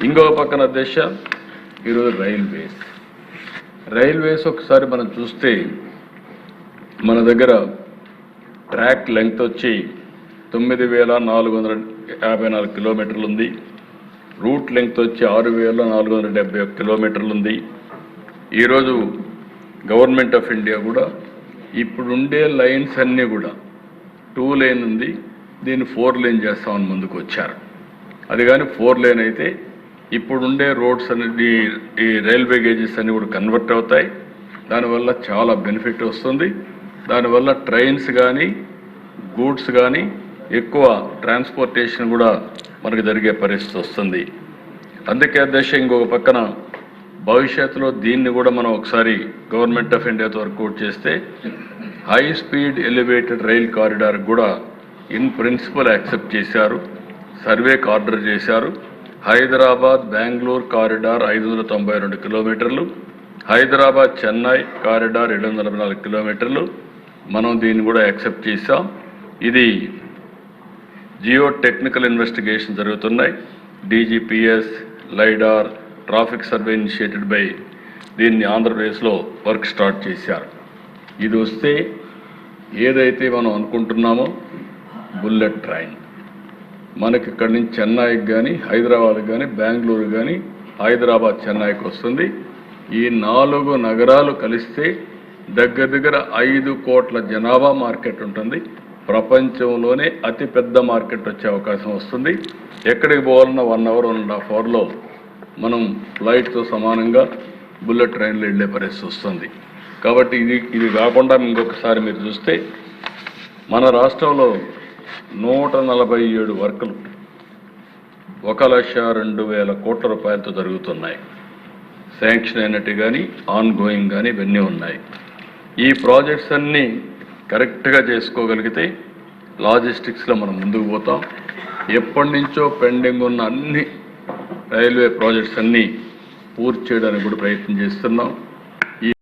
ఇంకో పక్కన అధ్యక్ష ఈరోజు రైల్వేస్ ఒకసారి మనం చూస్తే మన దగ్గర ట్రాక్ లెంగ్త్ వచ్చి 9,454 కిలోమీటర్లు ఉంది. రూట్ లెంగ్త్ వచ్చి 6,471 కిలోమీటర్లు ఉంది. ఈరోజు గవర్నమెంట్ ఆఫ్ ఇండియా కూడా ఇప్పుడుండే లైన్స్ అన్నీ కూడా 2 లేన్ ఉంది, దీన్ని 4 లేన్ చేస్తామని ముందుకు వచ్చారు. అది కానీ 4 లేన్ అయితే ఇప్పుడుండే రోడ్స్ అనేది ఈ రైల్వే గేజెస్ అన్నీ కూడా కన్వర్ట్ అవుతాయి. దానివల్ల చాలా బెనిఫిట్ వస్తుంది. దానివల్ల ట్రైన్స్ కానీ గూడ్స్ కానీ ఎక్కువ ట్రాన్స్పోర్టేషన్ కూడా మనకు జరిగే పరిస్థితి వస్తుంది. అందుకే అధ్యక్ష ఇంకొక పక్కన భవిష్యత్తులో దీన్ని కూడా మనం ఒకసారి గవర్నమెంట్ ఆఫ్ ఇండియాతో వర్కౌట్ చేస్తే high speed elevated rail corridor కూడా ఇన్ ప్రిన్సిపల్ యాక్సెప్ట్ చేశారు, సర్వేకి ఆర్డర్ చేశారు. హైదరాబాద్ బెంగళూరు కారిడార్ 592 కిలోమీటర్లు, హైదరాబాద్ చెన్నై కారిడార్ 744 కిలోమీటర్లు మనం దీన్ని కూడా యాక్సెప్ట్ చేశాం. ఇది జియో టెక్నికల్ ఇన్వెస్టిగేషన్ జరుగుతున్నాయి. DGPS, lidar, traffic survey initiated by దీన్ని ఆంధ్రప్రదేశ్లో వర్క్ స్టార్ట్ చేశారు. ఇది వస్తే ఏదైతే మనం అనుకుంటున్నామో బుల్లెట్ ట్రైన్ మనకి ఇక్కడి నుంచి చెన్నైకి కానీ, హైదరాబాద్కి కానీ, బెంగళూరు కానీ, హైదరాబాద్ చెన్నైకి వస్తుంది. ఈ 4 నగరాలు కలిస్తే దగ్గర 5 కోట్ల జనాభా మార్కెట్ ఉంటుంది. ప్రపంచంలోనే అతిపెద్ద మార్కెట్ వచ్చే అవకాశం వస్తుంది. ఎక్కడికి పోవాలన్నా 1 అవర్ 1.5 అవర్లో మనం ఫ్లైట్తో సమానంగా బుల్లెట్ ట్రైన్లో వెళ్ళే పరిస్థితి వస్తుంది. కాబట్టి ఇది కాకుండా ఇంకొకసారి మీరు చూస్తే మన రాష్ట్రంలో 147 వర్కులు 1,02,000 కోట్ల రూపాయలతో జరుగుతున్నాయి. శాంక్షన్ అయినట్టు కానీ ఆన్ గోయింగ్ కానీ ఇవన్నీ ఉన్నాయి. ఈ ప్రాజెక్ట్స్ అన్నీ కరెక్ట్గా చేసుకోగలిగితే లాజిస్టిక్స్లో మనం ముందుకు పోతాం. ఎప్పటి నుంచో పెండింగ్ ఉన్న అన్ని రైల్వే ప్రాజెక్ట్స్ అన్నీ పూర్తి చేయడానికి కూడా ప్రయత్నం చేస్తున్నాం.